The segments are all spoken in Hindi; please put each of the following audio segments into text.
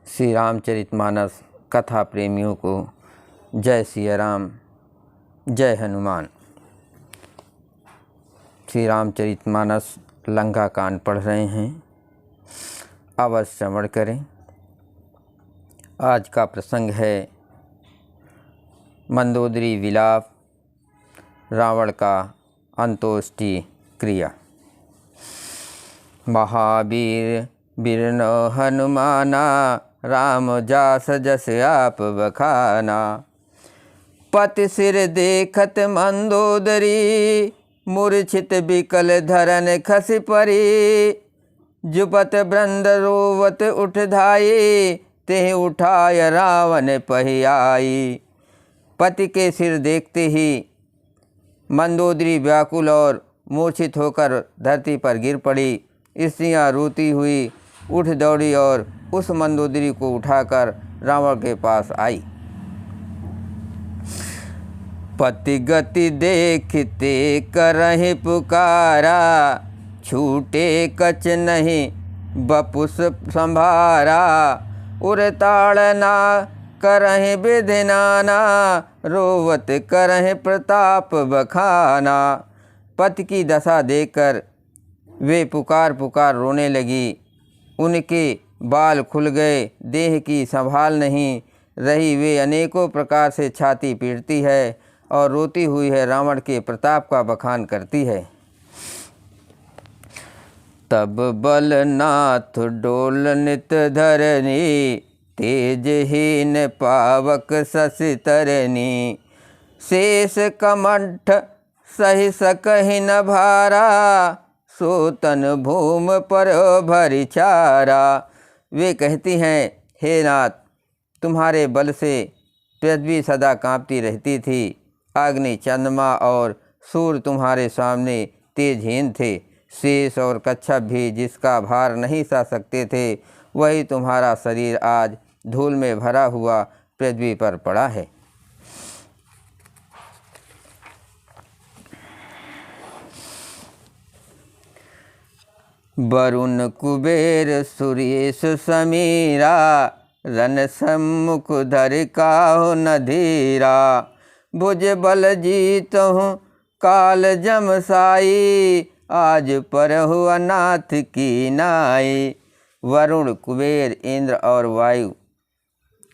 श्री रामचरितमानस कथा प्रेमियों को जय सिया राम, जय हनुमान। श्री रामचरितमानस लंका कांड पढ़ रहे हैं, अवश्य श्रवण करें। आज का प्रसंग है मंदोदरी विलाप, रावण का अंतोष्टि क्रिया। महावीर बिरन हनुमाना, राम जास जस आप बखाना। पति सिर देखत मंदोदरी, मूर्छित बिकल धरन खस परी। जुपत ब्रंद रोवत उठ धाये, तेह उठाय रावण पहियाई। पति के सिर देखते ही मंदोदरी व्याकुल और मूर्छित होकर धरती पर गिर पड़ी। स्त्रियाँ रोती हुई उठ दौड़ी और उस मंदोदरी को उठाकर रावण के पास आई। पति गति देखते करहि पुकारा, छूटे कछ नहीं बपुस संभारा। उरताड़ ना करहि विधि नाना, रोवत करहि प्रताप बखाना। पति की दशा देखकर वे पुकार रोने लगी। उनके बाल खुल गए, देह की संभाल नहीं रही। वे अनेकों प्रकार से छाती पीटती है और रोती हुई है रावण के प्रताप का बखान करती है। तब बलनाथ डोल नित धरनी, तेजहीन पावक शशि तरनी। शेष कमंठ सहि सकहि न भारा, सोतन भूम पर भरी चारा। वे कहती हैं, हे नाथ, तुम्हारे बल से पृथ्वी सदा कांपती रहती थी। अग्नि, चंद्रमा और सूर्य तुम्हारे सामने तेजहीन थे। शेष और कच्छप भी जिसका भार नहीं सह सकते थे, वही तुम्हारा शरीर आज धूल में भरा हुआ पृथ्वी पर पड़ा है। वरुण कुबेर सुरेश समीरा, रन सम्मुख धरि काहु न धीरा। भुज बल जीतहु काल जमसाई, आज परहु अनाथ की नाई। वरुण, कुबेर, इंद्र और वायु,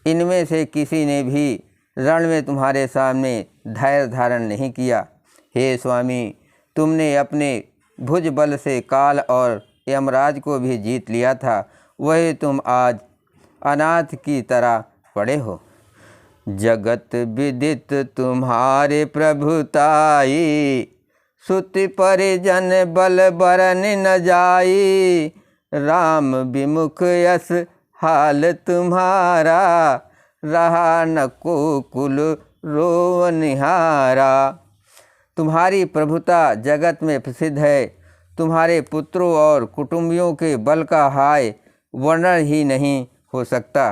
इनमें से किसी ने भी रण में तुम्हारे सामने धैर्य धारण नहीं किया। हे स्वामी, तुमने अपने भुज बल से काल और यमराज को भी जीत लिया था, वही तुम आज अनाथ की तरह पड़े हो। जगत विदित तुम्हारे प्रभुताई, सुति परिजन बल बरन न जाई। राम विमुख यस हाल तुम्हारा, रहा न को कुल रोव निहारा। तुम्हारी प्रभुता जगत में प्रसिद्ध है। तुम्हारे पुत्रों और कुटुंबियों के बल का हाय वर्णन ही नहीं हो सकता।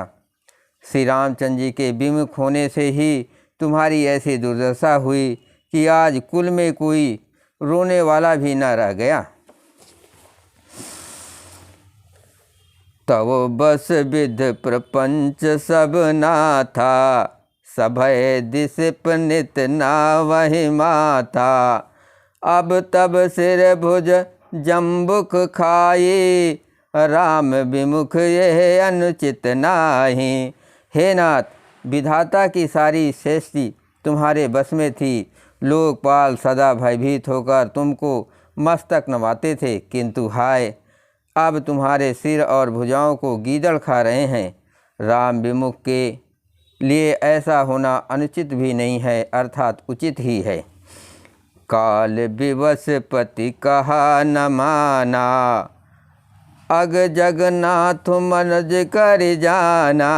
श्री रामचंद्र जी के विमुख होने से ही तुम्हारी ऐसी दुर्दशा हुई कि आज कुल में कोई रोने वाला भी न रह गया। तव बस विध प्रपंच सब नाथा, सभय दिसिप नित नावहि माथा। अब तब सिर भुज जम्बुक खाई, राम विमुख यह अनुचित नाही। हे नाथ, विधाता की सारी सृष्टि तुम्हारे बस में थी। लोकपाल सदा भयभीत होकर तुमको मस्तक नवाते थे, किंतु हाय, अब तुम्हारे सिर और भुजाओं को गीदड़ खा रहे हैं। राम विमुख के लिए ऐसा होना अनुचित भी नहीं है, अर्थात उचित ही है। काल विवश पति कहा न माना, अग जगन्नाथ मनज कर जाना।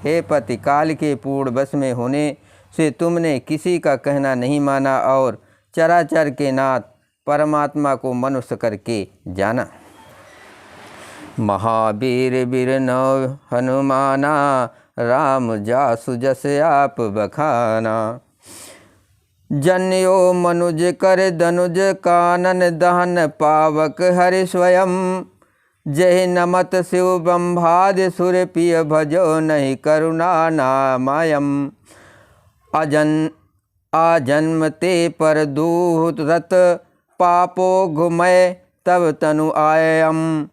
हे पति, काल के पूर्ण वश में होने से तुमने किसी का कहना नहीं माना और चराचर के नाथ परमात्मा को मनुष्य करके जाना। महावीर बिरनौ हनुमाना, राम जासु जस आप बखाना। जन्यो मनुज कर धनुज कानन दहन, पावक हरि स्वयं। जय नमत शिव ब्रह्मादि सुर पिय भजो नहीं करुणा नामयम। आजन्म ते पर दूत रत पापो घुमय तब तनु आयम।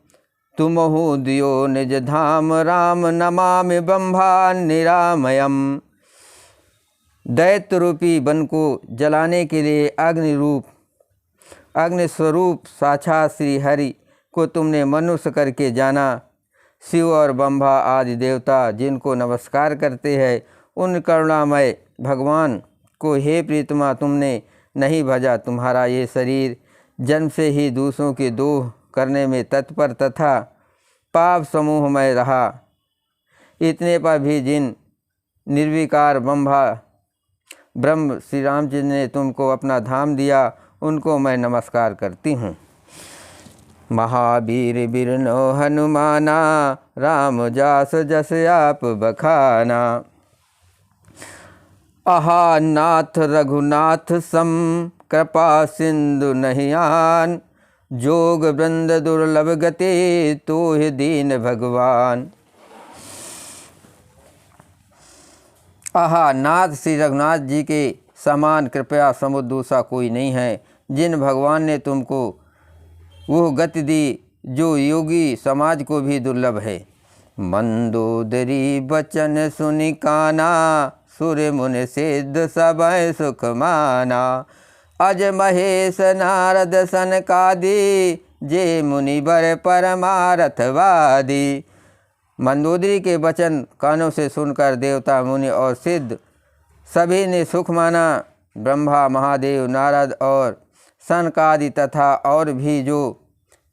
तुमहु दियो निज धाम राम नमामि ब्रह्मा निरामयम। दैत्य रूपी वन को जलाने के लिए अग्नि स्वरूप साक्षात श्री हरि को तुमने मनुष्य करके जाना। शिव और ब्रह्मा आदि देवता जिनको नमस्कार करते हैं उन करुणामय भगवान को हे प्रीतमा तुमने नहीं भजा। तुम्हारा ये शरीर जन्म से ही दूसरों की दोह करने में तत्पर तथा पाप समूह में रहा। इतने पर भी जिन निर्विकार ब्रह्म श्री रामचंद्र ने तुमको अपना धाम दिया उनको मैं नमस्कार करती हूँ। महावीर बिरनो हनुमाना राम जास जस आप बखाना। आहा नाथ रघुनाथ सम कृपा सिंधु नहीं आन। जोग वृंद दुर्लभ गति तोहि दीन भगवान। आहा नाथ श्री रघुनाथ जी के समान कृपया समुद्र दूसरा कोई नहीं है। जिन भगवान ने तुमको वो गति दी जो योगी समाज को भी दुर्लभ है। मंदोदरी बचन सुनि काना सुर मुनि सिद्ध सबय सुख माना। अज महेश नारद सनकादि जे मुनि बर परमारथवादी। मंदोदरी के वचन कानों से सुनकर देवता मुनि और सिद्ध सभी ने सुख माना। ब्रह्मा महादेव नारद और सनकादि तथा और भी जो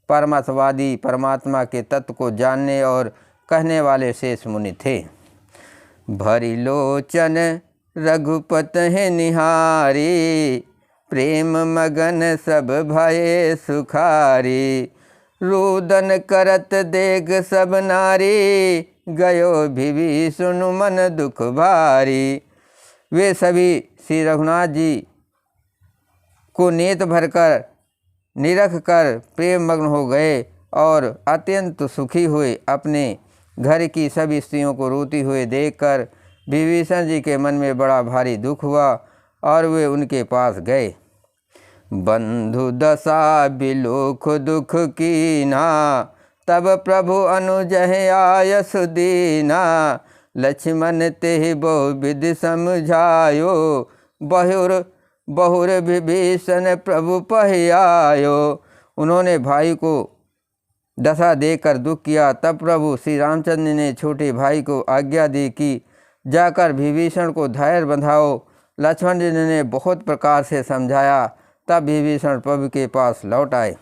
परमार्थवादी परमात्मा के तत्व को जानने और कहने वाले शेष मुनि थे। भरी लोचन रघुपत है निहारी। प्रेम मगन सब भये सुखारी। रुदन करत देख सब नारी। गयो विभीषण मन दुख भारी। वे सभी श्री रघुनाथ जी को नेत भरकर निरख कर प्रेम मग्न हो गए और अत्यंत सुखी हुए। अपने घर की सभी स्त्रियों को रोती हुए देखकर विभीषण जी के मन में बड़ा भारी दुख हुआ और वे उनके पास गए। बंधु दशा बिलोख दुख कीना। तब प्रभु अनुजह आयस दीना। लक्ष्मण तेहि बहु विधि समझायो। बहुर विभीषण प्रभु पहियायो। उन्होंने भाई को दशा देकर दुख किया। तब प्रभु श्री रामचंद्र ने छोटे भाई को आज्ञा दी कि जाकर विभीषण को धैर्य बंधाओ। लक्ष्मण जी ने बहुत प्रकार से समझाया। तब विभीषण प्रभु के पास लौट आए।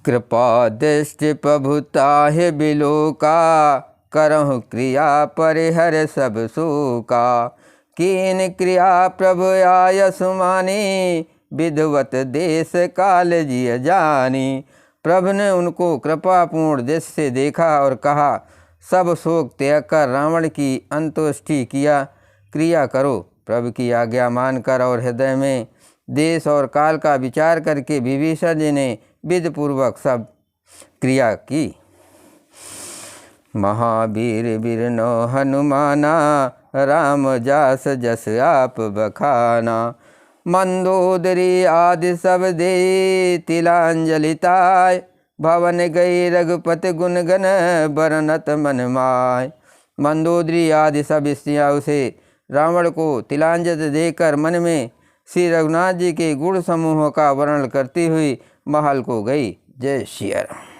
कृपा दृष्टि प्रभु ताहि बिलोका। करहु क्रिया परिहर सब शोका। कीन क्रिया प्रभु आय सुमानी। विधवत देश काल जिय जानी। प्रभु ने उनको कृपापूर्ण दृष्टि से देखा और कहा सब शोक त्याग कर रावण की अंत्येष्टि क्रिया करो। प्रभु की आज्ञा मानकर और हृदय में देश और काल का विचार करके विभीषण जी ने विधिपूर्वक सब क्रिया की। महावीर बिरनो हनुमाना। राम जास जस आप बखाना। मंदोदरी आदि सब दे तिलांजलि ताय। भवन गई रघुपति गुण गण बरनत मन माय। मंदोदरी आदि सब स्त्रियाँ उसे रावण को तिलांजलि देकर मन में श्री रघुनाथ जी के गुण समूहों का वर्णन करती हुई महल को गई। जय श्री राम।